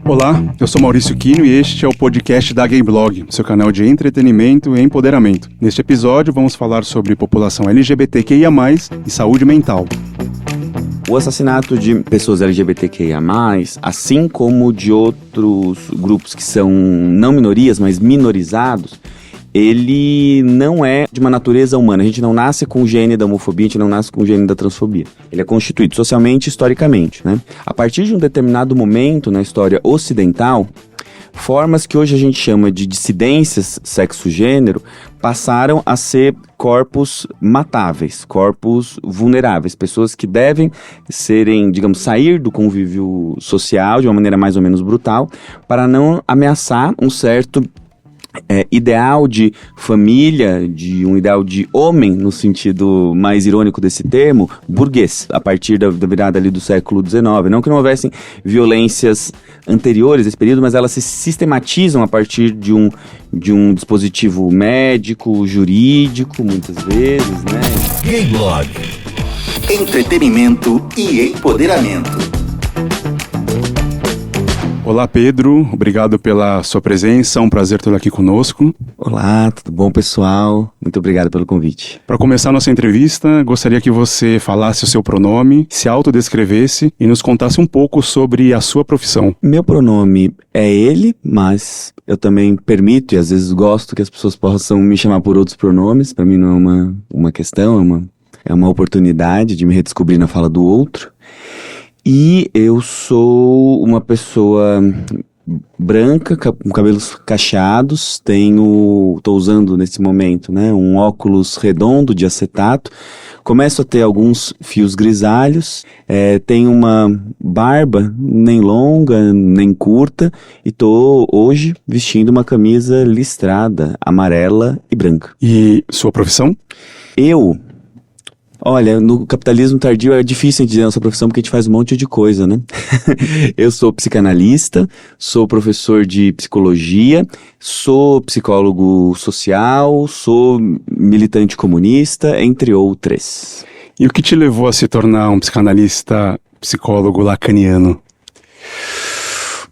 Olá, eu sou Maurício Quino e este é o podcast da Gameblog, seu canal de entretenimento e empoderamento. Neste episódio vamos falar sobre população LGBTQIA+, e saúde mental. O assassinato de pessoas LGBTQIA+, assim como de outros grupos que são não minorias, mas minorizados, ele não é de uma natureza humana. A gente não nasce com o gene da homofobia, a gente não nasce com o gene da transfobia. Ele é constituído socialmente e historicamente, né? A partir de um determinado momento na história ocidental, formas que hoje a gente chama de dissidências sexo-gênero passaram a ser corpos matáveis, corpos vulneráveis, pessoas que devem serem, digamos, sair do convívio social de uma maneira mais ou menos brutal para não ameaçar um certo ideal de família, de um ideal de homem, no sentido mais irônico desse termo, burguês, a partir da virada ali do século XIX. Não que não houvessem violências anteriores a esse período, mas elas se sistematizam a partir de um dispositivo médico, jurídico, muitas vezes, né? Gameblog. Entretenimento e empoderamento. Olá, Pedro. Obrigado pela sua presença. É um prazer tê-lo aqui conosco. Olá, tudo bom, pessoal? Muito obrigado pelo convite. Para começar nossa entrevista, gostaria que você falasse o seu pronome, se autodescrevesse e nos contasse um pouco sobre a sua profissão. Meu pronome é ele, mas eu também permito e às vezes gosto que as pessoas possam me chamar por outros pronomes. Para mim não é uma questão, é uma oportunidade de me redescobrir na fala do outro. E eu sou uma pessoa branca, com cabelos cacheados, tô usando nesse momento, né, um óculos redondo de acetato, começo a ter alguns fios grisalhos, tenho uma barba nem longa, nem curta, e tô hoje vestindo uma camisa listrada, amarela e branca. E sua profissão? Olha, no capitalismo tardio é difícil dizer nossa profissão porque a gente faz um monte de coisa, né? Eu sou psicanalista, sou professor de psicologia, sou psicólogo social, sou militante comunista, entre outras. E o que te levou a se tornar um psicanalista, psicólogo lacaniano?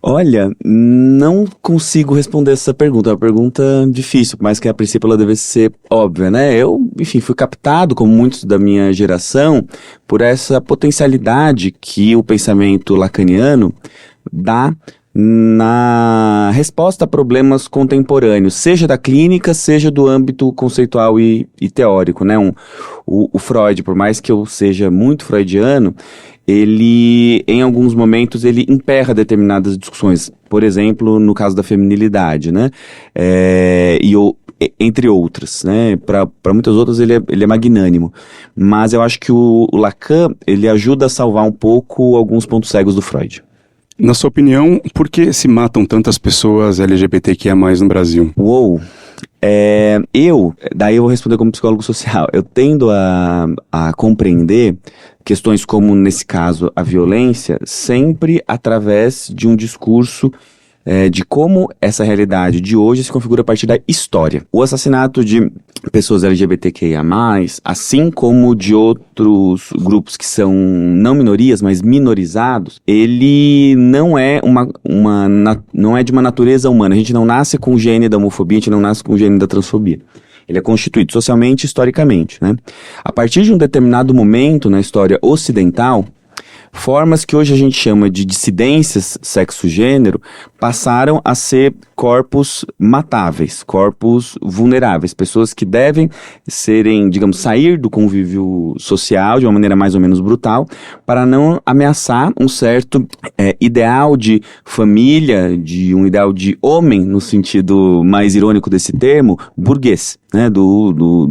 Olha, não consigo responder essa pergunta, é uma pergunta difícil, mas que a princípio ela deve ser óbvia, né? Eu, enfim, fui captado, como muitos da minha geração, por essa potencialidade que o pensamento lacaniano dá na resposta a problemas contemporâneos, seja da clínica, seja do âmbito conceitual e teórico, né? O Freud, por mais que eu seja muito freudiano, ele, em alguns momentos, ele emperra determinadas discussões. Por exemplo, no caso da feminilidade, né? Entre outras, né? Para muitas outras ele é magnânimo. Mas eu acho que o Lacan, ele ajuda a salvar um pouco alguns pontos cegos do Freud. Na sua opinião, por que se matam tantas pessoas LGBTQIA+, no Brasil? Daí eu vou responder como psicólogo social. Eu tendo a compreender questões como, nesse caso, a violência, sempre através de um discurso de como essa realidade de hoje se configura a partir da história. O assassinato de pessoas LGBTQIA+, assim como de outros grupos que são não minorias, mas minorizados, ele não é não é de uma natureza humana. A gente não nasce com o gene da homofobia, a gente não nasce com o gene da transfobia. Ele é constituído socialmente e historicamente, né? A partir de um determinado momento na história ocidental, formas que hoje a gente chama de dissidências sexo-gênero passaram a ser corpos matáveis, corpos vulneráveis, pessoas que devem serem, digamos, sair do convívio social de uma maneira mais ou menos brutal para não ameaçar um certo ideal de família, de um ideal de homem, no sentido mais irônico desse termo, burguês, né,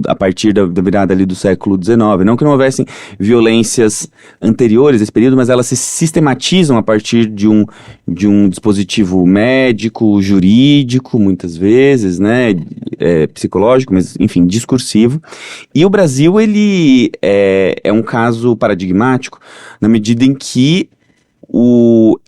a partir da virada ali do século XIX. Não que não houvessem violências anteriores a esse período, mas elas se sistematizam a partir de um dispositivo médico, jurídico, muitas vezes, né, psicológico, mas, enfim, discursivo. E o Brasil, ele é um caso paradigmático na medida em que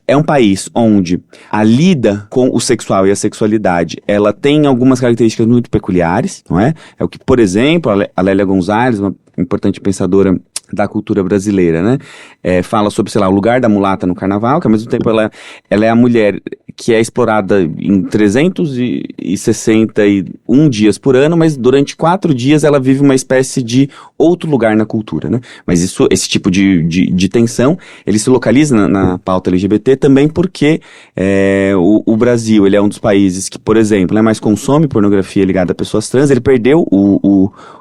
é um país onde a lida com o sexual e a sexualidade, ela tem algumas características muito peculiares, não é? É o que, por exemplo, a Lélia Gonzalez, uma importante pensadora da cultura brasileira, né? Fala sobre, sei lá, o lugar da mulata no carnaval, que ao mesmo tempo ela é a mulher que é explorada em 361 dias por ano, mas durante 4 dias ela vive uma espécie de outro lugar na cultura, né? Mas esse tipo de tensão, ele se localiza na pauta LGBT também porque o Brasil, ele é um dos países que, por exemplo, né, mais consome pornografia ligada a pessoas trans. Ele perdeu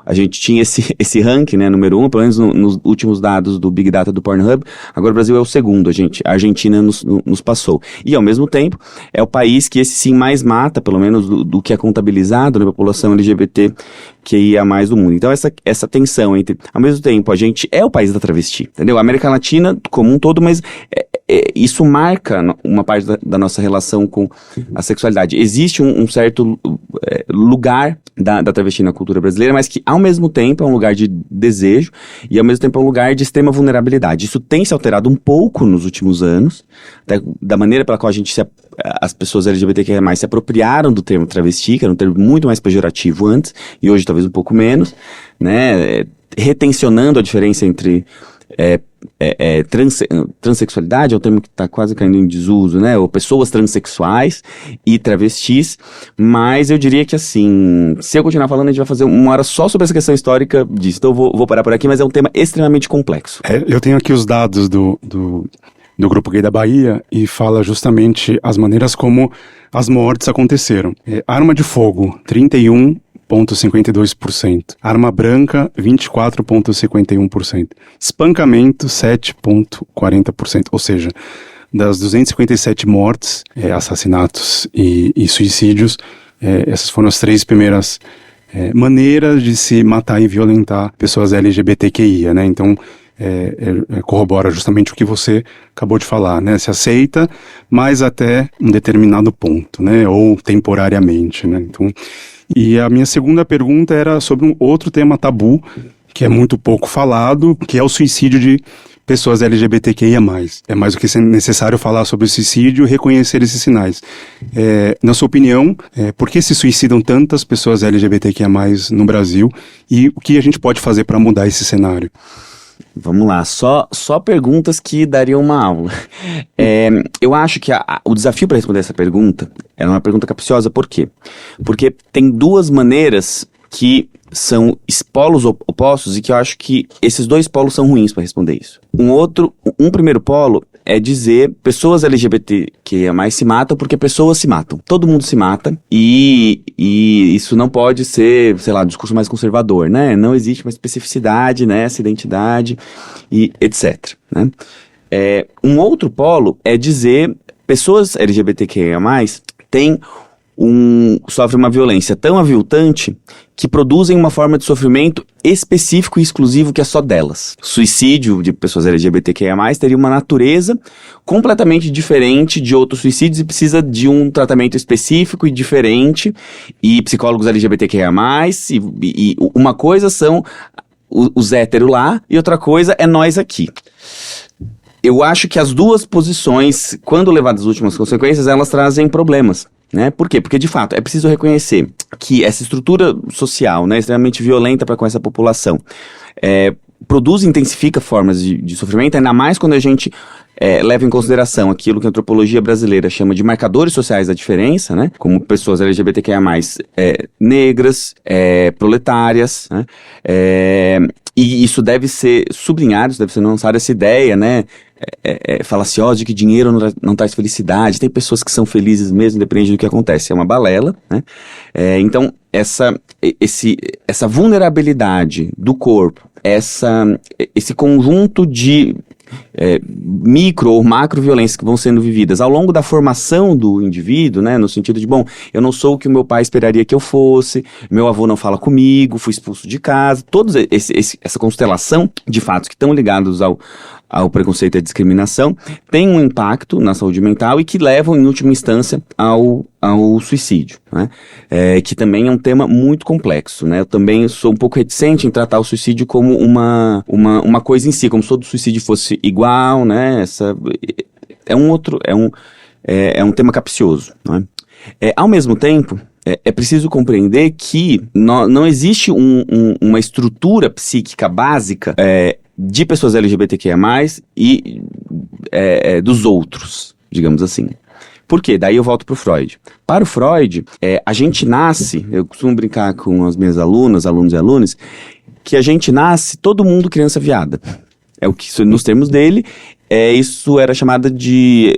a gente tinha esse ranking, né, número 1, pelo menos nos últimos dados do Big Data do Pornhub. Agora o Brasil é o segundo, a Argentina nos passou. E ao mesmo tempo, é o país que esse sim mais mata, pelo menos do que é contabilizado na população LGBT que ia mais do mundo. Então essa tensão entre, ao mesmo tempo, a gente é o país da travesti, entendeu? A América Latina como um todo, mas isso marca uma parte da nossa relação com a sexualidade. Existe um certo lugar da travesti na cultura brasileira, mas que ao mesmo tempo é um lugar de desejo e ao mesmo tempo é um lugar de extrema vulnerabilidade. Isso tem se alterado um pouco nos últimos anos, da maneira pela qual as pessoas LGBTQIA+, se apropriaram do termo travesti, que era um termo muito mais pejorativo antes, e hoje talvez um pouco menos, né, retencionando a diferença entre transexualidade, é um termo que está quase caindo em desuso, né, ou pessoas transexuais e travestis, mas eu diria que assim, se eu continuar falando, a gente vai fazer uma hora só sobre essa questão histórica disso, então eu vou parar por aqui, mas é um tema extremamente complexo. Eu tenho aqui os dados do Grupo Gay da Bahia e fala justamente as maneiras como as mortes aconteceram. Arma de fogo, 31,52%. Arma branca, 24,51%. Espancamento, 7,40%. Ou seja, das 257 mortes, assassinatos e suicídios, essas foram as 3 primeiras maneiras de se matar e violentar pessoas LGBTQIA, né? Então, corrobora justamente o que você acabou de falar, né? Se aceita, mas até um determinado ponto, né? Ou temporariamente, né? Então, e a minha segunda pergunta era sobre um outro tema tabu, que é muito pouco falado, que é o suicídio de pessoas LGBTQIA+. É mais do que necessário falar sobre o suicídio e reconhecer esses sinais. Na sua opinião, por que se suicidam tantas pessoas LGBTQIA+, no Brasil? E o que a gente pode fazer para mudar esse cenário? Vamos lá, só perguntas que dariam uma aula. Eu acho que o desafio para responder essa pergunta é uma pergunta capciosa, por quê? Porque tem 2 maneiras que são polos opostos e que eu acho que esses 2 polos são ruins para responder isso. Um primeiro polo é dizer pessoas LGBTQIA+ se matam porque pessoas se matam. Todo mundo se mata e isso não pode ser, sei lá, um discurso mais conservador, né? Não existe uma especificidade nessa identidade e etc, né? Um outro polo é dizer pessoas LGBTQIA+ sofrem uma violência tão aviltante que produzem uma forma de sofrimento específico e exclusivo que é só delas. Suicídio de pessoas LGBTQIA+, teria uma natureza completamente diferente de outros suicídios e precisa de um tratamento específico e diferente, e psicólogos LGBTQIA+, e uma coisa são os héteros lá, e outra coisa é nós aqui. Eu acho que as 2 posições, quando levadas às últimas consequências, elas trazem problemas. Né? Por quê? Porque, de fato, é preciso reconhecer que essa estrutura social, né, extremamente violenta para com essa população, produz e intensifica formas de sofrimento, ainda mais quando a gente leva em consideração aquilo que a antropologia brasileira chama de marcadores sociais da diferença, né? Como pessoas LGBTQIA+, negras, proletárias, né? E isso deve ser sublinhado, isso deve ser lançado, essa ideia, né? Falaciosa de que dinheiro não traz felicidade. Tem pessoas que são felizes mesmo, independente do que acontece. É uma balela, né? Então, essa vulnerabilidade do corpo, esse conjunto de micro ou macro violências que vão sendo vividas ao longo da formação do indivíduo, né, no sentido de, bom, eu não sou o que o meu pai esperaria que eu fosse, meu avô não fala comigo, fui expulso de casa, toda essa constelação de fatos que estão ligados ao preconceito e à discriminação, tem um impacto na saúde mental e que levam, em última instância, ao suicídio, né? Que também é um tema muito complexo, né? Eu também sou um pouco reticente em tratar o suicídio como uma coisa em si, como se todo suicídio fosse igual, né? É um tema capcioso, né? Ao mesmo tempo, é preciso compreender que não existe uma estrutura psíquica básica de pessoas LGBTQIA+, e dos outros, digamos assim. Por quê? Daí eu volto pro Freud. Para o Freud, a gente nasce, eu costumo brincar com as minhas alunos e alunos, que a gente nasce todo mundo criança viada. É o que, nos termos dele, isso era chamada de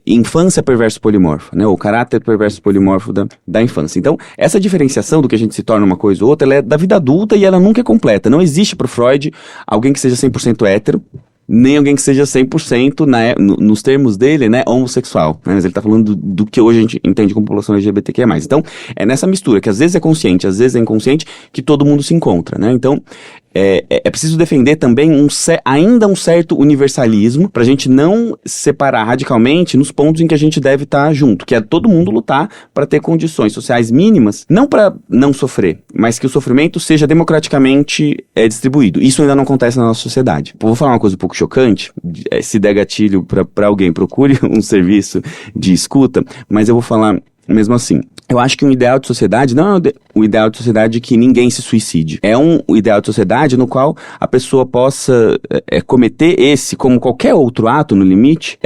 infância perverso polimorfa, né? O caráter perverso polimorfo da infância. Então, essa diferenciação do que a gente se torna uma coisa ou outra, ela é da vida adulta e ela nunca é completa. Não existe para o Freud alguém que seja 100% hétero, nem alguém que seja 100%, nos termos dele, né, homossexual. Né? Mas ele está falando do que hoje a gente entende como população LGBTQIA+. Então, é nessa mistura, que às vezes é consciente, às vezes é inconsciente, que todo mundo se encontra, né? Então, é preciso defender também ainda um certo universalismo, para a gente não separar radicalmente nos pontos em que a gente deve estar junto, que é todo mundo lutar para ter condições sociais mínimas, não para não sofrer, mas que o sofrimento seja democraticamente distribuído. Isso ainda não acontece na nossa sociedade. Vou falar uma coisa um pouco chocante, se der gatilho para alguém, procure um serviço de escuta, mas eu vou falar mesmo assim. Eu acho que um ideal de sociedade não é o ideal de sociedade que ninguém se suicide. É um ideal de sociedade no qual a pessoa possa cometer como qualquer outro ato, no limite,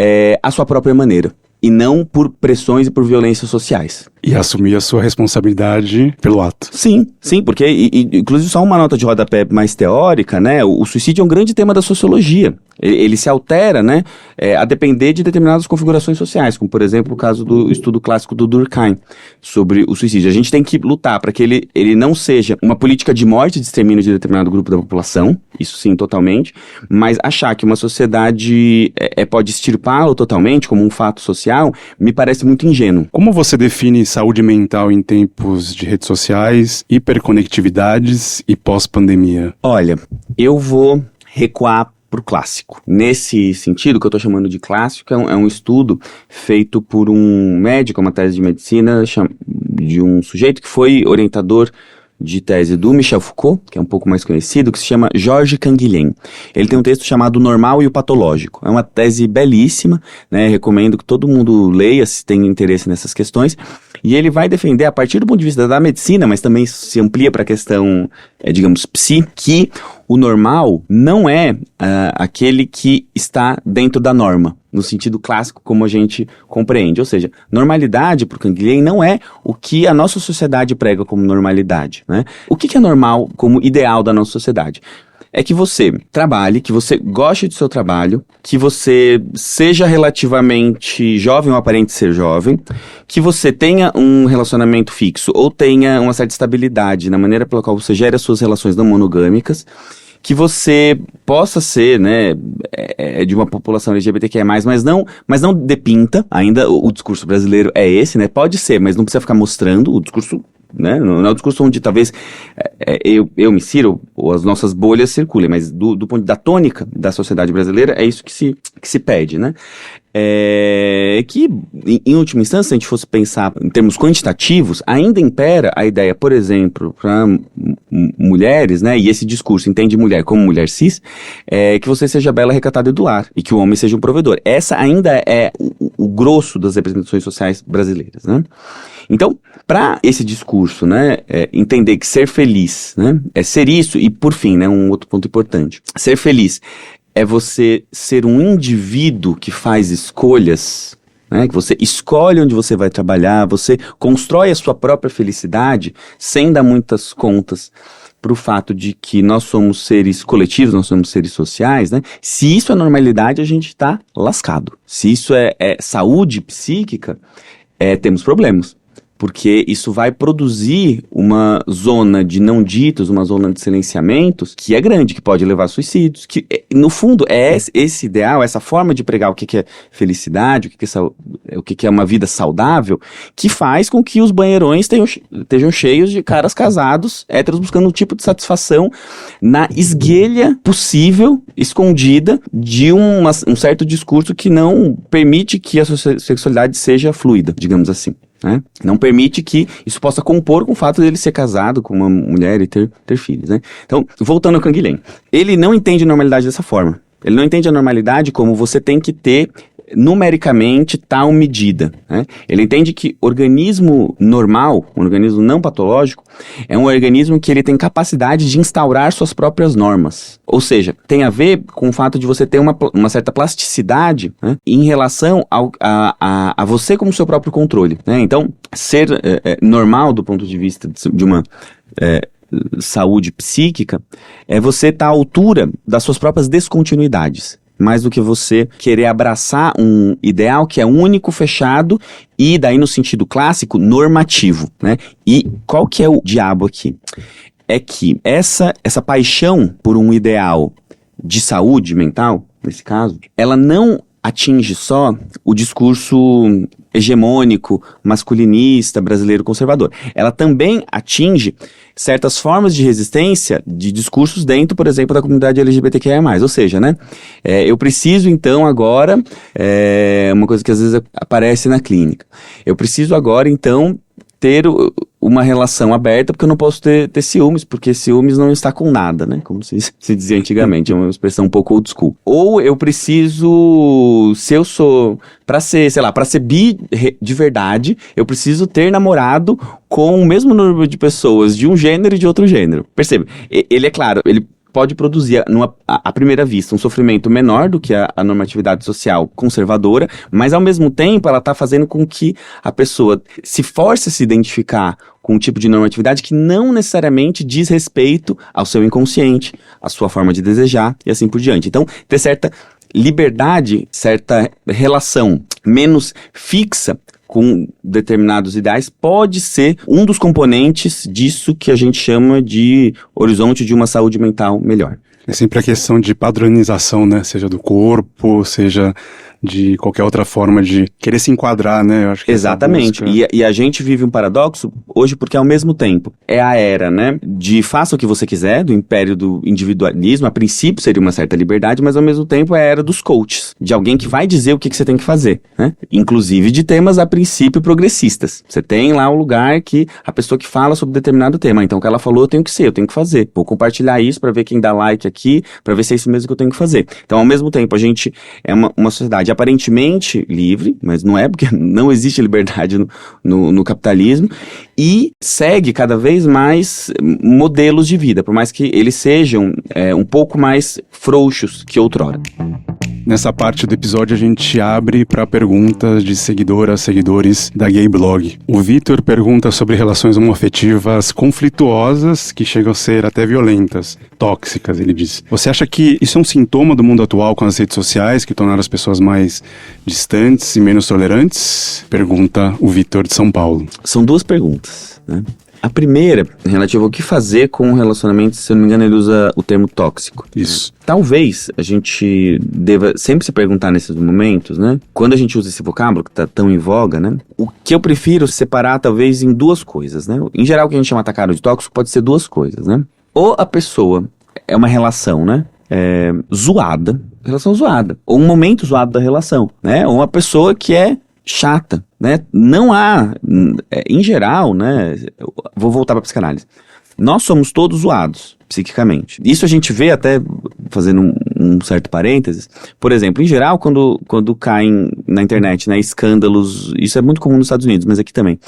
à sua própria maneira. E não por pressões e por violências sociais. E assumir a sua responsabilidade pelo ato. Sim, porque, inclusive só uma nota de rodapé mais teórica, né, o suicídio é um grande tema da sociologia. Ele se altera, né, a depender de determinadas configurações sociais, como por exemplo o caso do estudo clássico do Durkheim sobre o suicídio. A gente tem que lutar para que ele não seja uma política de morte e de extermínio de determinado grupo da população, isso sim, totalmente, mas achar que uma sociedade pode extirpá-lo totalmente como um fato social, me parece muito ingênuo. Como você define saúde mental em tempos de redes sociais, hiperconectividades e pós-pandemia? Olha, eu vou recuar pro clássico. Nesse sentido, que eu estou chamando de clássico, é um estudo feito por um médico, uma tese de medicina, de um sujeito que foi orientador de tese do Michel Foucault, que é um pouco mais conhecido, que se chama Georges Canguilhem. Ele tem um texto chamado Normal e o Patológico. É uma tese belíssima, né? Recomendo que todo mundo leia, se tem interesse nessas questões. E ele vai defender, a partir do ponto de vista da medicina, mas também se amplia para a questão, digamos, que o normal não é aquele que está dentro da norma, no sentido clássico como a gente compreende. Ou seja, normalidade, para o Canguilhem, não é o que a nossa sociedade prega como normalidade, né? O que é normal como ideal da nossa sociedade? É que você trabalhe, que você goste do seu trabalho, que você seja relativamente jovem ou aparente ser jovem, que você tenha um relacionamento fixo ou tenha uma certa estabilidade na maneira pela qual você gera as suas relações não monogâmicas, que você possa ser, né, de uma população LGBTQIA+, mas não depinta, ainda o discurso brasileiro é esse, né, pode ser, mas não precisa ficar mostrando o discurso, né, não é um discurso onde talvez eu me insira ou as nossas bolhas circulem, mas do ponto da tônica da sociedade brasileira é isso que se pede, né. Que, em última instância, se a gente fosse pensar em termos quantitativos, ainda impera a ideia, por exemplo, para mulheres, né, e esse discurso entende mulher como mulher cis, que você seja bela, recatada e do lar, e que o homem seja um provedor. Essa ainda é o grosso das representações sociais brasileiras, né. Então, para esse discurso, né, entender que ser feliz, né, é ser isso, e por fim, né, um outro ponto importante, ser feliz é você ser um indivíduo que faz escolhas, né, que você escolhe onde você vai trabalhar, você constrói a sua própria felicidade sem dar muitas contas para o fato de que nós somos seres coletivos, nós somos seres sociais, né? Se isso é normalidade, a gente está lascado. Se isso é saúde psíquica, temos problemas. Porque isso vai produzir uma zona de não ditos, uma zona de silenciamentos, que é grande, que pode levar a suicídios, que no fundo é esse ideal, essa forma de pregar o que é felicidade, o que é uma vida saudável, que faz com que os banheirões estejam cheios de caras casados, héteros buscando um tipo de satisfação na esguelha possível, escondida, de um certo discurso que não permite que a sexualidade seja fluida, digamos assim. Né? Não permite que isso possa compor com o fato dele ser casado com uma mulher e ter filhos, né? Então, voltando ao Canguilhem, ele não entende a normalidade dessa forma. Ele não entende a normalidade como você tem que ter numericamente tal medida, né? Ele entende que organismo normal, um organismo não patológico, é um organismo que ele tem capacidade de instaurar suas próprias normas. Ou seja, tem a ver com o fato de você ter uma certa plasticidade, né, em relação a você como seu próprio controle, né? Então, ser normal do ponto de vista de uma saúde psíquica é você estar à altura das suas próprias descontinuidades, mais do que você querer abraçar um ideal que é único, fechado e daí no sentido clássico, normativo, né? E qual que é o diabo aqui? É que essa paixão por um ideal de saúde mental, nesse caso, ela não atinge só o discurso hegemônico, masculinista, brasileiro conservador. Ela também atinge certas formas de resistência de discursos dentro, por exemplo, da comunidade LGBTQIA+. Ou seja, né, eu preciso então agora, uma coisa que às vezes aparece na clínica, eu preciso agora então ter uma relação aberta, porque eu não posso ter ciúmes, porque ciúmes não está com nada, né? Como se dizia antigamente, é uma expressão um pouco old school. Ou eu preciso, se eu sou, para ser bi de verdade, eu preciso ter namorado com o mesmo número de pessoas de um gênero e de outro gênero. Perceba, ele é claro, ele pode produzir, à primeira vista, um sofrimento menor do que a normatividade social conservadora, mas ao mesmo tempo ela está fazendo com que a pessoa se force a se identificar com um tipo de normatividade que não necessariamente diz respeito ao seu inconsciente, à sua forma de desejar e assim por diante. Então, ter certa liberdade, certa relação menos fixa com determinados ideais, pode ser um dos componentes disso que a gente chama de horizonte de uma saúde mental melhor. É sempre a questão de padronização, né? Seja do corpo, seja de qualquer outra forma de querer se enquadrar, né? Eu acho que exatamente. E a gente vive um paradoxo hoje porque, ao mesmo tempo, é a era, né, de faça o que você quiser, do império do individualismo. A princípio seria uma certa liberdade, mas ao mesmo tempo é a era dos coaches, de alguém que vai dizer o que você tem que fazer, né? Inclusive de temas, a princípio, progressistas. Você tem lá um lugar que a pessoa que fala sobre determinado tema, então o que ela falou eu tenho que ser, eu tenho que fazer. Vou compartilhar isso para ver quem dá like aqui, para ver se é isso mesmo que eu tenho que fazer. Então, ao mesmo tempo, a gente é uma sociedade aparentemente livre, mas não é, porque não existe liberdade no capitalismo, e segue cada vez mais modelos de vida, por mais que eles sejam um pouco mais frouxos que outrora. Nessa parte do episódio a gente abre para perguntas de seguidoras, seguidores da Gay Blog. O Vitor pergunta sobre relações homoafetivas conflituosas que chegam a ser até violentas, tóxicas, ele diz. Você acha que isso é um sintoma do mundo atual com as redes sociais, que tornaram as pessoas mais distantes e menos tolerantes? Pergunta o Vitor de São Paulo. São duas perguntas, né? A primeira, relativa ao que fazer com um relacionamento, se eu não me engano, ele usa o termo tóxico. Isso. Talvez a gente deva sempre se perguntar nesses momentos, né? Quando a gente usa esse vocábulo que está tão em voga, né? O que eu prefiro separar, talvez, em duas coisas, né? Em geral, o que a gente chama atacado de tóxico pode ser duas coisas, né? Ou a pessoa é uma relação, né? Zoada, relação zoada. Ou um momento zoado da relação, né? Ou uma pessoa que é chata, né? Não há, em geral, né? Vou voltar para a psicanálise. Nós somos todos zoados, psiquicamente. Isso a gente vê até, fazendo um certo parênteses, por exemplo, em geral, quando caem na internet, né, escândalos, isso é muito comum nos Estados Unidos, mas aqui também,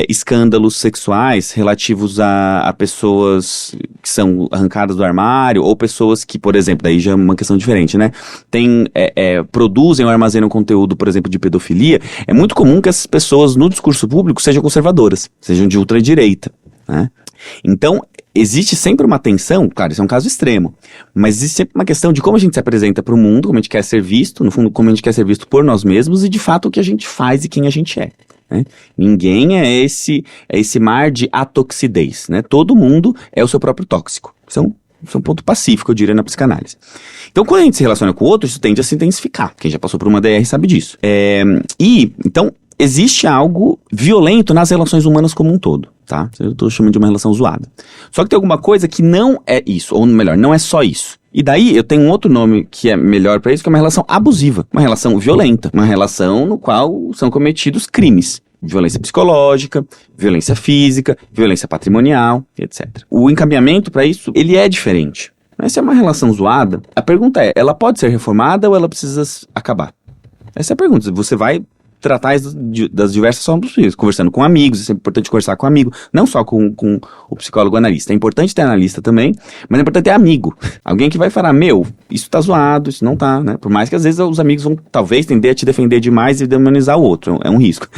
escândalos sexuais relativos a pessoas que são arrancadas do armário, ou pessoas que, por exemplo, daí já é uma questão diferente, né, produzem ou armazenam conteúdo, por exemplo, de pedofilia. É muito comum que essas pessoas no discurso público sejam conservadoras, sejam de ultradireita, né? Então, existe sempre uma tensão, claro, isso é um caso extremo, mas existe sempre uma questão de como a gente se apresenta para o mundo, como a gente quer ser visto, no fundo, como a gente quer ser visto por nós mesmos e, de fato, o que a gente faz e quem a gente é, né? Ninguém é esse mar de atoxidez, né? Todo mundo é o seu próprio tóxico. Isso é um ponto pacífico, eu diria, na psicanálise. Então, quando a gente se relaciona com o outro, isso tende a se intensificar. Quem já passou por uma DR sabe disso. Então, existe algo violento nas relações humanas como um todo, tá? Eu estou chamando de uma relação zoada. Só que tem alguma coisa que não é isso, ou melhor, não é só isso. E daí eu tenho um outro nome que é melhor para isso, que é uma relação abusiva, uma relação violenta, uma relação no qual são cometidos crimes. Violência psicológica, violência física, violência patrimonial, etc. O encaminhamento para isso, ele é diferente. Mas se é uma relação zoada, a pergunta é, ela pode ser reformada ou ela precisa acabar? Essa é a pergunta. Você vai tratar das diversas formas possíveis, conversando com amigos, isso é importante conversar com amigo, não só com o psicólogo analista. É importante ter analista também, mas é importante ter amigo. Alguém que vai falar, isso tá zoado, isso não tá, né? Por mais que às vezes os amigos vão, talvez, tender a te defender demais e demonizar o outro, é um risco.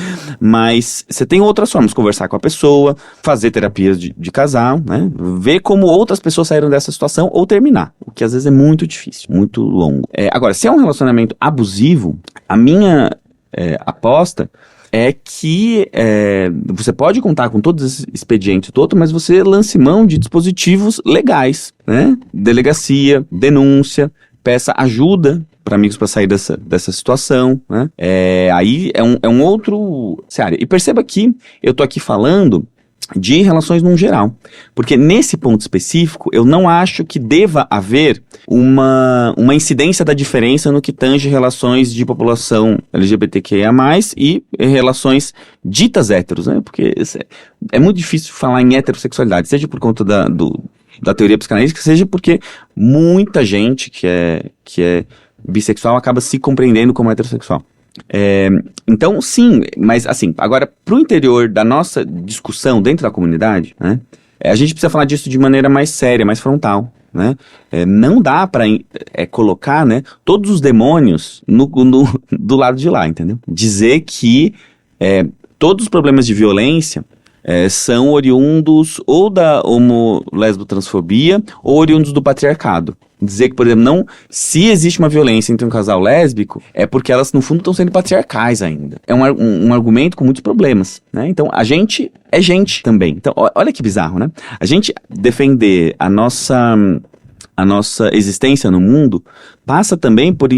Mas você tem outras formas, conversar com a pessoa, fazer terapias de casal, né? Ver como outras pessoas saíram dessa situação ou terminar, o que às vezes é muito difícil, muito longo. Agora, se é um relacionamento abusivo, a minha aposta é que você pode contar com todos esses expedientes todos, mas você lance mão de dispositivos legais, né? Delegacia, denúncia, peça ajuda para amigos para sair dessa situação, né? Aí é um outro cenário. E perceba que eu tô aqui falando de relações num geral, porque nesse ponto específico eu não acho que deva haver uma incidência da diferença no que tange relações de população LGBTQIA+, e relações ditas héteros, né? Porque é muito difícil falar em heterossexualidade, seja por conta da teoria psicanalítica, seja porque muita gente que é bissexual acaba se compreendendo como heterossexual. Então, sim, mas assim, agora, pro interior da nossa discussão dentro da comunidade, né, a gente precisa falar disso de maneira mais séria, mais frontal, né? Não dá para colocar, né, todos os demônios do lado de lá, entendeu? Dizer que todos os problemas de violência são oriundos ou da homo-lesbo-transfobia ou oriundos do patriarcado. Dizer que, por exemplo, se existe uma violência entre um casal lésbico, é porque elas, no fundo, estão sendo patriarcais ainda. É um argumento com muitos problemas, né? Então, a gente é gente também. Então, olha que bizarro, né? A gente defender a nossa existência no mundo passa também por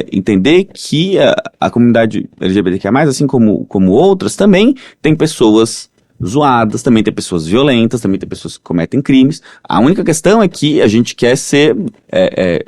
entender que a comunidade LGBTQIA+, assim como outras, também tem pessoas zoadas, também tem pessoas violentas, também tem pessoas que cometem crimes. A única questão é que a gente quer ser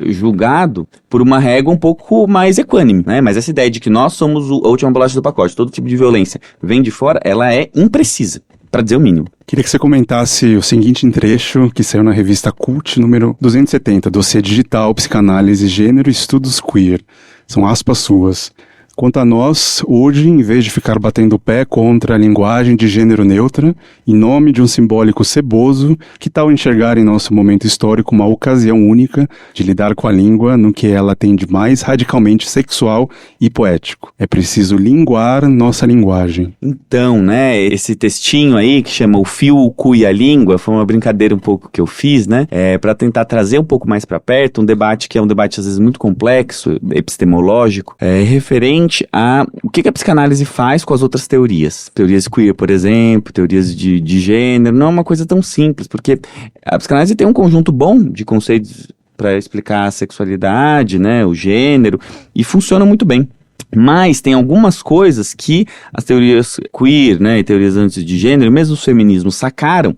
julgado por uma régua um pouco mais equânime, né? Mas essa ideia de que nós somos a última bolacha do pacote, todo tipo de violência vem de fora, ela é imprecisa, para dizer o mínimo. Queria que você comentasse o seguinte trecho que saiu na revista Cult, número 270, Dossiê Digital, Psicanálise, Gênero e Estudos Queer. São aspas suas. Quanto a nós, hoje, em vez de ficar batendo o pé contra a linguagem de gênero neutra, em nome de um simbólico ceboso, que tal enxergar em nosso momento histórico uma ocasião única de lidar com a língua no que ela tem de mais radicalmente sexual e poético? É preciso linguar nossa linguagem. Então, né, esse textinho aí que chama O Fio, o Cu e a Língua, foi uma brincadeira um pouco que eu fiz, né, para tentar trazer um pouco mais para perto um debate que é um debate às vezes muito complexo, epistemológico, referente a o que a psicanálise faz com as outras teorias. Teorias queer, por exemplo, teorias de gênero, não é uma coisa tão simples, porque a psicanálise tem um conjunto bom de conceitos para explicar a sexualidade, né, o gênero, e funciona muito bem. Mas tem algumas coisas que as teorias queer, né, e teorias antes de gênero, mesmo os feminismos, sacaram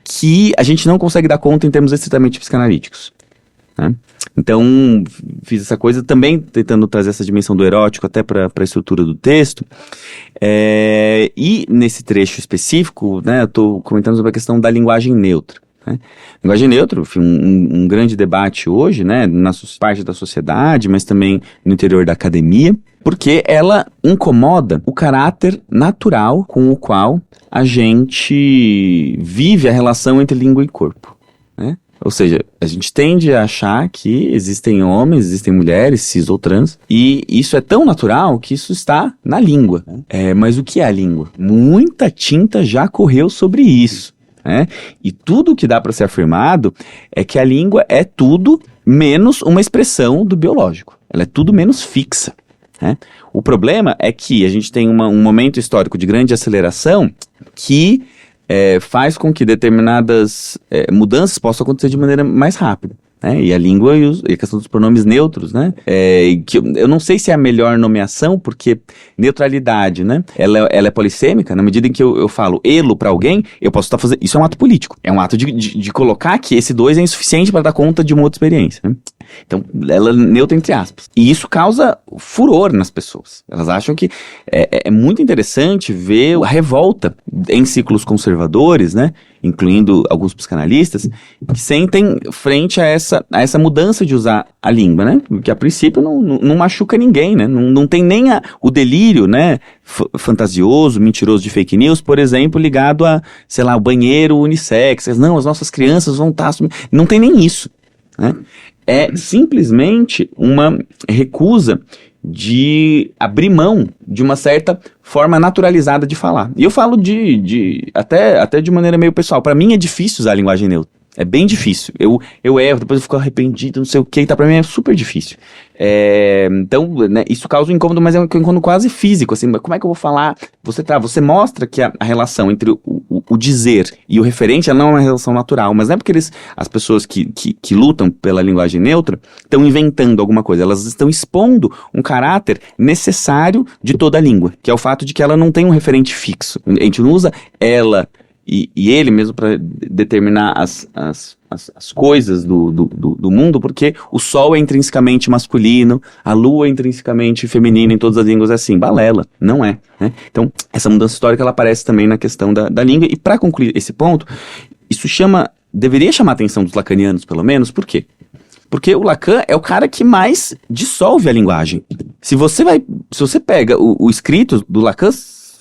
que a gente não consegue dar conta em termos estritamente psicanalíticos, né? Então, fiz essa coisa também tentando trazer essa dimensão do erótico até para a estrutura do texto. E nesse trecho específico, né, eu estou comentando sobre a questão da linguagem neutra, né? Linguagem neutra, enfim, um grande debate hoje, né, na parte da sociedade, mas também no interior da academia, porque ela incomoda o caráter natural com o qual a gente vive a relação entre língua e corpo, né? Ou seja, a gente tende a achar que existem homens, existem mulheres, cis ou trans, e isso é tão natural que isso está na língua. Mas o que é a língua? Muita tinta já correu sobre isso, né? E tudo que dá para ser afirmado é que a língua é tudo menos uma expressão do biológico. Ela é tudo menos fixa, né? O problema é que a gente tem um momento histórico de grande aceleração que faz com que determinadas mudanças possam acontecer de maneira mais rápida, né? E a língua e a questão dos pronomes neutros, né? Que eu não sei se é a melhor nomeação, porque neutralidade, né? Ela é polissêmica, na medida em que eu falo elo para alguém, eu posso estar fazendo... Isso é um ato político. É um ato de colocar que esse dois é insuficiente para dar conta de uma outra experiência, né? Então, ela é neutra entre aspas. E isso causa furor nas pessoas. Elas acham que é muito interessante ver a revolta em ciclos conservadores, né? incluindo alguns psicanalistas, que sentem frente a essa mudança de usar a língua, né? Que a princípio não machuca ninguém, né? Não tem nem o delírio, né? Fantasioso, mentiroso de fake news, por exemplo, ligado a, sei lá, o banheiro unissex. Não, as nossas crianças vão estar... Não tem nem isso, né? É simplesmente uma recusa de abrir mão de uma certa forma naturalizada de falar. E eu falo até de maneira meio pessoal. Para mim é difícil usar a linguagem neutra. É bem difícil. Eu erro, depois eu fico arrependido, não sei o que, e tá, pra mim é super difícil. Então, né, isso causa um incômodo, mas é um incômodo quase físico, assim, como é que eu vou falar? Você mostra que a relação entre o dizer e o referente, ela não é uma relação natural, mas não é porque as pessoas que lutam pela linguagem neutra estão inventando alguma coisa, elas estão expondo um caráter necessário de toda a língua, que é o fato de que ela não tem um referente fixo. A gente não usa ela e ele mesmo para determinar as coisas do mundo, porque o sol é intrinsecamente masculino, a lua é intrinsecamente feminina, em todas as línguas é assim, balela, não é, né? Então, essa mudança histórica, ela aparece também na questão da língua, e para concluir esse ponto, isso deveria chamar a atenção dos lacanianos, pelo menos, por quê? Porque o Lacan é o cara que mais dissolve a linguagem. Se você pega o escrito do Lacan,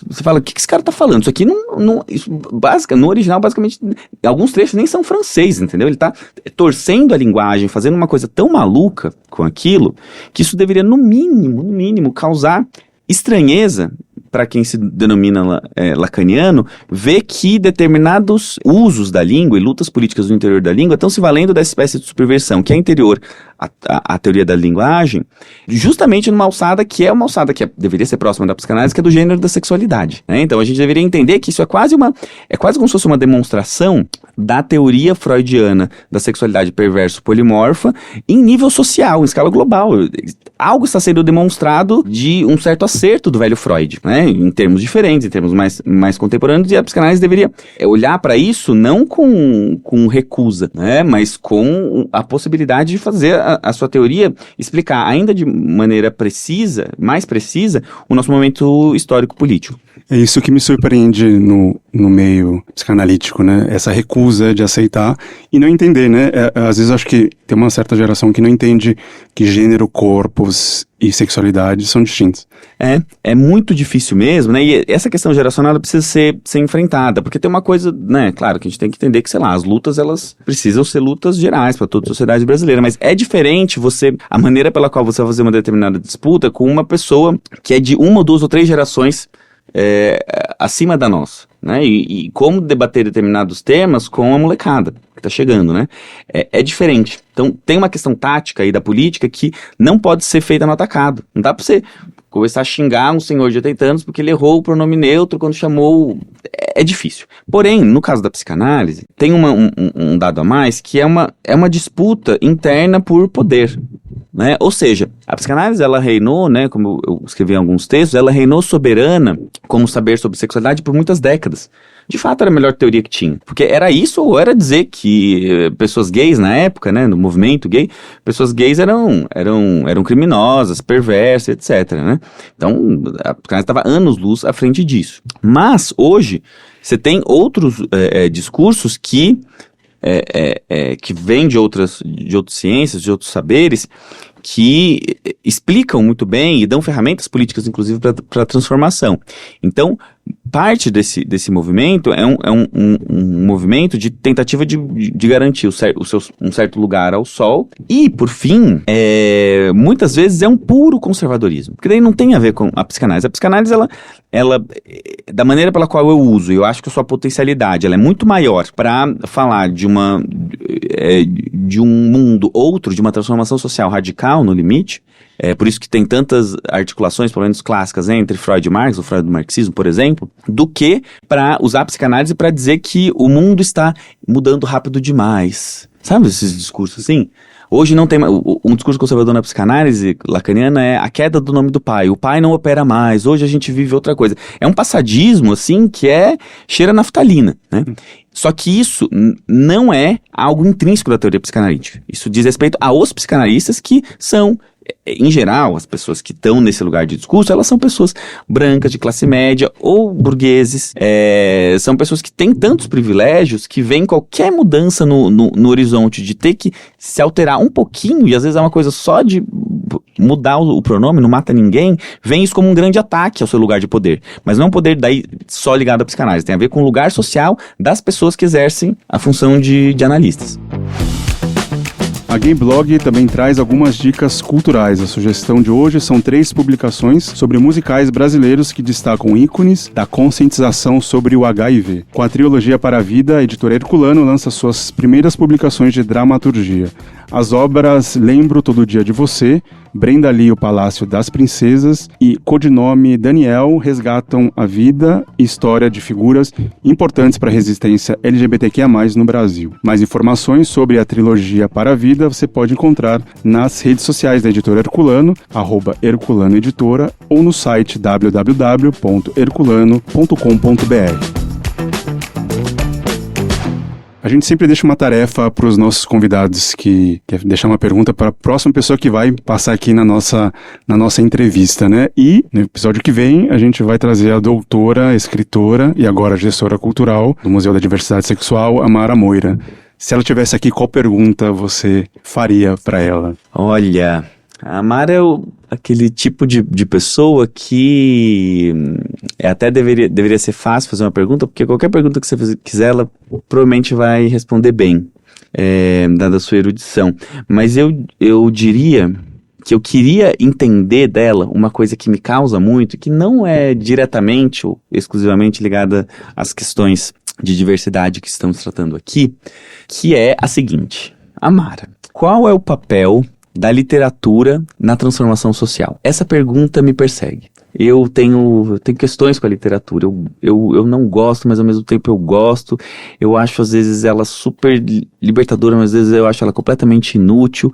você fala, o que esse cara tá falando? Isso aqui no original, basicamente, alguns trechos nem são francês, entendeu? Ele tá torcendo a linguagem, fazendo uma coisa tão maluca com aquilo, que isso deveria, no mínimo, causar estranheza para quem se denomina lacaniano, ver que determinados usos da língua e lutas políticas do interior da língua estão se valendo dessa espécie de subversão, que é interior à teoria da linguagem, justamente numa alçada que deveria ser próxima da psicanálise, que é do gênero da sexualidade, né? Então a gente deveria entender que isso é quase como se fosse uma demonstração da teoria freudiana da sexualidade perverso-polimorfa em nível social, em escala global. Algo está sendo demonstrado de um certo acerto do velho Freud, né? Em termos diferentes, em termos mais contemporâneos, e a psicanálise deveria olhar para isso não com recusa, né? Mas com a possibilidade de fazer a sua teoria explicar ainda de maneira mais precisa, o nosso momento histórico-político. É isso que me surpreende no meio psicanalítico, né? Essa recusa de aceitar e não entender, né? Às vezes eu acho que tem uma certa geração que não entende que gênero, corpos e sexualidade são distintos. É muito difícil mesmo, né? E essa questão geracional precisa ser enfrentada, porque tem uma coisa, né? Claro que a gente tem que entender que, sei lá, as lutas, elas precisam ser lutas gerais para toda a sociedade brasileira, mas é diferente a maneira pela qual você vai fazer uma determinada disputa com uma pessoa que é de 1, 2 ou 3 gerações acima da nossa, né? E como debater determinados temas com a molecada que tá chegando, né? É diferente. Então tem uma questão tática aí da política que não pode ser feita no atacado. Não dá pra você começar a xingar um senhor de 80 anos porque ele errou o pronome neutro quando chamou... É difícil. Porém, no caso da psicanálise, tem um dado a mais, que é uma disputa interna por poder, né? Ou seja, a psicanálise, ela reinou, né, como eu escrevi em alguns textos, ela reinou soberana como saber sobre sexualidade por muitas décadas. De fato, era a melhor teoria que tinha. Porque era isso ou era dizer que pessoas gays na época, né, no movimento gay, pessoas gays eram criminosas, perversas, etc, né? Então, a psicanálise estava anos-luz à frente disso. Mas, hoje, você tem outros discursos que vêm de outras ciências, de outros saberes, que explicam muito bem e dão ferramentas políticas, inclusive, para a transformação. Então, parte desse movimento é um movimento de tentativa de garantir um certo lugar ao sol e, por fim, muitas vezes é um puro conservadorismo, porque daí não tem a ver com a psicanálise. A psicanálise, ela da maneira pela qual eu uso, eu acho que a sua potencialidade ela é muito maior para falar de um mundo outro, de uma transformação social radical no limite. Por isso que tem tantas articulações, pelo menos clássicas, entre Freud e Marx, o Freud do marxismo, por exemplo, do que para usar a psicanálise para dizer que o mundo está mudando rápido demais. Sabe esses discursos assim? Hoje não tem um discurso conservador na psicanálise lacaniana é a queda do nome do pai. O pai não opera mais, hoje a gente vive outra coisa. É um passadismo, assim, que cheira naftalina, né? Só que isso não é algo intrínseco da teoria psicanalítica. Isso diz respeito aos psicanalistas que são em geral, as pessoas que estão nesse lugar de discurso, elas são pessoas brancas, de classe média ou burgueses, são pessoas que têm tantos privilégios que veem qualquer mudança no horizonte de ter que se alterar um pouquinho, e às vezes é uma coisa só de mudar o pronome, não mata ninguém, vem isso como um grande ataque ao seu lugar de poder. Mas não é um poder daí só ligado à psicanálise, tem a ver com o lugar social das pessoas que exercem a função de analistas. A Gameblog também traz algumas dicas culturais. A sugestão de hoje são 3 publicações sobre musicais brasileiros que destacam ícones da conscientização sobre o HIV. Com a trilogia Para a Vida, a editora Herculano lança suas primeiras publicações de dramaturgia. As obras Lembro Todo Dia de Você, Brenda Lee, O Palácio das Princesas e Codinome Daniel resgatam a vida e história de figuras importantes para a resistência LGBTQIA+, no Brasil. Mais informações sobre a trilogia Para a Vida você pode encontrar nas redes sociais da editora Herculano, @herculanoeditora, ou no site www.herculano.com.br. A gente sempre deixa uma tarefa para os nossos convidados, que quer deixar uma pergunta para a próxima pessoa que vai passar aqui na nossa entrevista, né? E no episódio que vem a gente vai trazer a doutora, escritora e agora gestora cultural do Museu da Diversidade Sexual, Amara Moira. Se ela estivesse aqui, qual pergunta você faria para ela? Olha, a Amara é aquele tipo de pessoa que até deveria ser fácil fazer uma pergunta, porque qualquer pergunta que você quiser, ela provavelmente vai responder bem, dada a sua erudição. Mas eu diria que eu queria entender dela uma coisa que me causa muito, que não é diretamente ou exclusivamente ligada às questões de diversidade que estamos tratando aqui, que é a seguinte: Amara, qual é o papel da literatura na transformação social? Essa pergunta me persegue. Eu tenho questões com a literatura, eu não gosto, mas ao mesmo tempo eu gosto. Eu acho às vezes ela super libertadora, mas às vezes eu acho ela completamente inútil.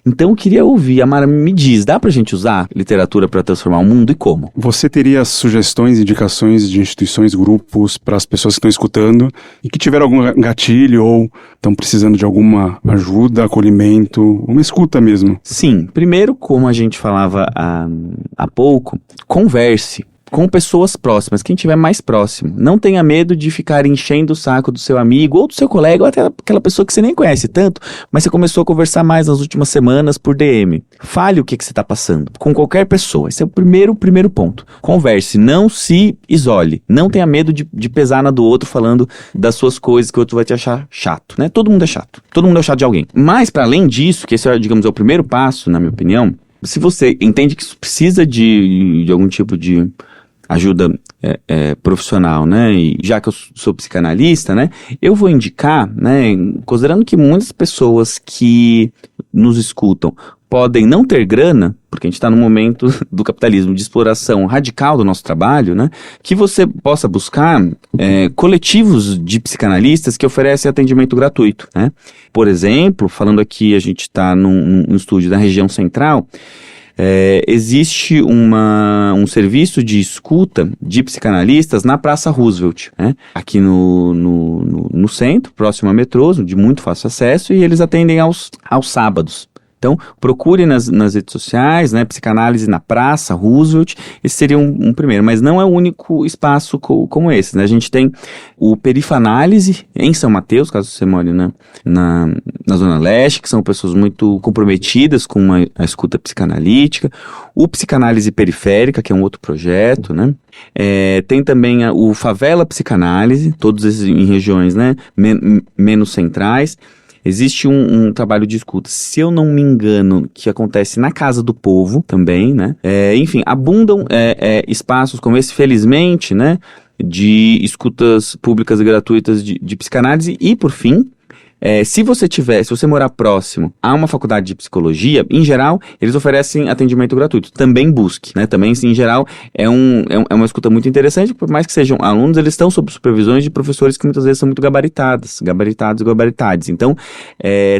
Então eu queria ouvir, Amara, me diz, dá pra gente usar literatura para transformar o mundo e como? Você teria sugestões, indicações de instituições, grupos para as pessoas que estão escutando e que tiveram algum gatilho ou estão precisando de alguma ajuda, acolhimento, uma escuta mesmo? Sim, primeiro, como a gente falava há pouco, converse com pessoas próximas, quem estiver mais próximo. Não tenha medo de ficar enchendo o saco do seu amigo ou do seu colega ou até aquela pessoa que você nem conhece tanto, mas você começou a conversar mais nas últimas semanas por DM. Fale o que você está passando com qualquer pessoa. Esse é o primeiro ponto. Converse, não se isole. Não tenha medo de pesar na do outro falando das suas coisas que o outro vai te achar chato, né? Todo mundo é chato. Todo mundo é chato de alguém. Mas, para além disso, que esse é, digamos, é o primeiro passo, na minha opinião, se você entende que isso precisa de algum tipo de ajuda profissional, né, e já que eu sou psicanalista, né, eu vou indicar, né, considerando que muitas pessoas que nos escutam podem não ter grana, porque a gente está num momento do capitalismo de exploração radical do nosso trabalho, né, que você possa buscar coletivos de psicanalistas que oferecem atendimento gratuito, né. Por exemplo, falando aqui, a gente está num estúdio da região central, existe um serviço de escuta de psicanalistas na Praça Roosevelt, né? Aqui no centro, próximo a metrô, de muito fácil acesso, e eles atendem aos sábados. Então, procure nas redes sociais, né, Psicanálise na Praça Roosevelt, esse seria um primeiro, mas não é o único espaço como esse, né? A gente tem o Perifanálise em São Mateus, caso você more na Zona Leste, que são pessoas muito comprometidas com a escuta psicanalítica, o Psicanálise Periférica, que é um outro projeto, né? Tem também o Favela Psicanálise, todos esses em regiões, né, menos centrais. Existe um trabalho de escuta, se eu não me engano, que acontece na Casa do Povo também, né? Enfim, abundam espaços como esse, felizmente, né? De escutas públicas e gratuitas de psicanálise. E, por fim, se você morar próximo a uma faculdade de psicologia, em geral, eles oferecem atendimento gratuito. Também busque, né? Também, em geral, é uma escuta muito interessante, por mais que sejam alunos, eles estão sob supervisões de professores que muitas vezes são muito gabaritados e gabaritades. Então,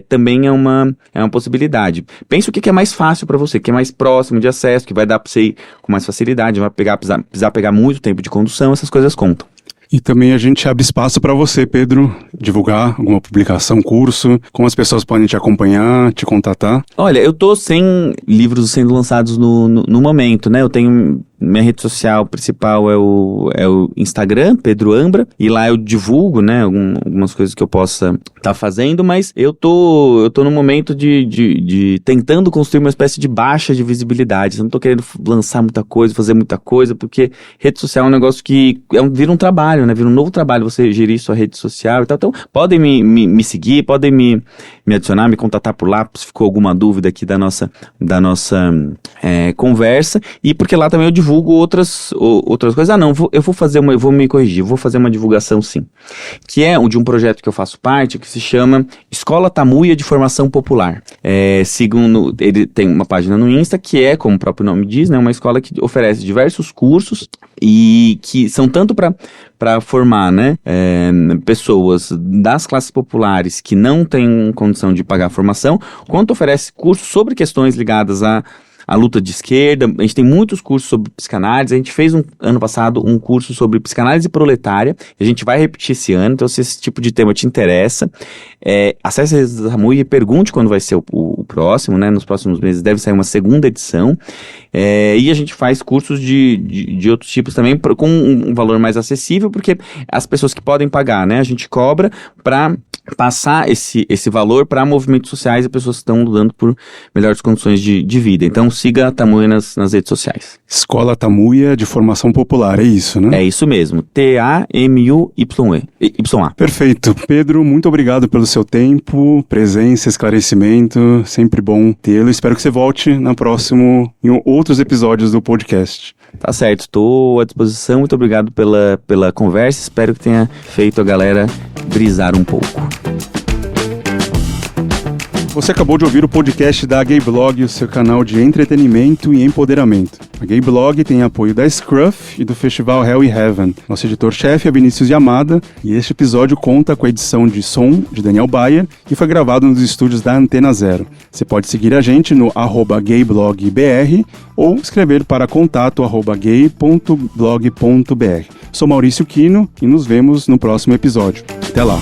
também é uma possibilidade. Pense o que é mais fácil para você, que é mais próximo de acesso, que vai dar para você ir com mais facilidade, não vai precisar pegar muito tempo de condução, essas coisas contam. E também a gente abre espaço para você, Pedro, divulgar alguma publicação, curso, como as pessoas podem te acompanhar, te contatar. Olha, eu tô sem livros sendo lançados no momento, né? Eu tenho... Minha rede social principal é o Instagram, Pedro Ambra, e lá eu divulgo, né, algumas coisas que eu possa estar fazendo, mas eu tô no momento de tentando construir uma espécie de baixa de visibilidade. Eu não tô querendo lançar muita coisa, fazer muita coisa, porque rede social é um negócio que vira um trabalho, né, vira um novo trabalho você gerir sua rede social e tal. Então, podem me seguir, podem me adicionar, me contatar por lá, se ficou alguma dúvida aqui da nossa conversa, e porque lá também eu divulgo outras coisas. Eu vou me corrigir, vou fazer uma divulgação sim, que é de um projeto que eu faço parte, que se chama Escola Tamuia de Formação Popular. Ele tem uma página no Insta, que é, como o próprio nome diz, né, uma escola que oferece diversos cursos, e que são tanto para formar, né, pessoas das classes populares que não têm condição de pagar a formação, quanto oferece cursos sobre questões ligadas à luta de esquerda. A gente tem muitos cursos sobre psicanálise. A gente fez ano passado um curso sobre psicanálise proletária, a gente vai repetir esse ano. Então, se esse tipo de tema te interessa, acesse a Rede Tamuia e pergunte quando vai ser o próximo, né? Nos próximos meses deve sair uma segunda edição, e a gente faz cursos de outros tipos também, com um valor mais acessível, porque as pessoas que podem pagar, né, a gente cobra para passar esse valor para movimentos sociais e pessoas que estão lutando por melhores condições de vida. Então siga a Tamuia nas redes sociais. Escola Tamuia de Formação Popular, é isso, né? É isso mesmo, TAMUYA. Perfeito. Pedro, muito obrigado pelo seu tempo, presença, esclarecimento, sempre bom tê-lo. Espero que você volte em outros episódios do podcast. Tá certo, estou à disposição. Muito obrigado pela conversa, espero que tenha feito a galera brisar um pouco. Você acabou de ouvir o podcast da Gayblog, o seu canal de entretenimento e empoderamento. A Gayblog tem apoio da Scruff e do Festival Hell e Heaven. Nosso editor-chefe é Vinícius Yamada, e este episódio conta com a edição de som de Daniel Bayer e foi gravado nos estúdios da Antena Zero. Você pode seguir a gente no @gayblogbr ou escrever para contato@gay.blog.br. Sou Maurício Quino e nos vemos no próximo episódio. Até lá!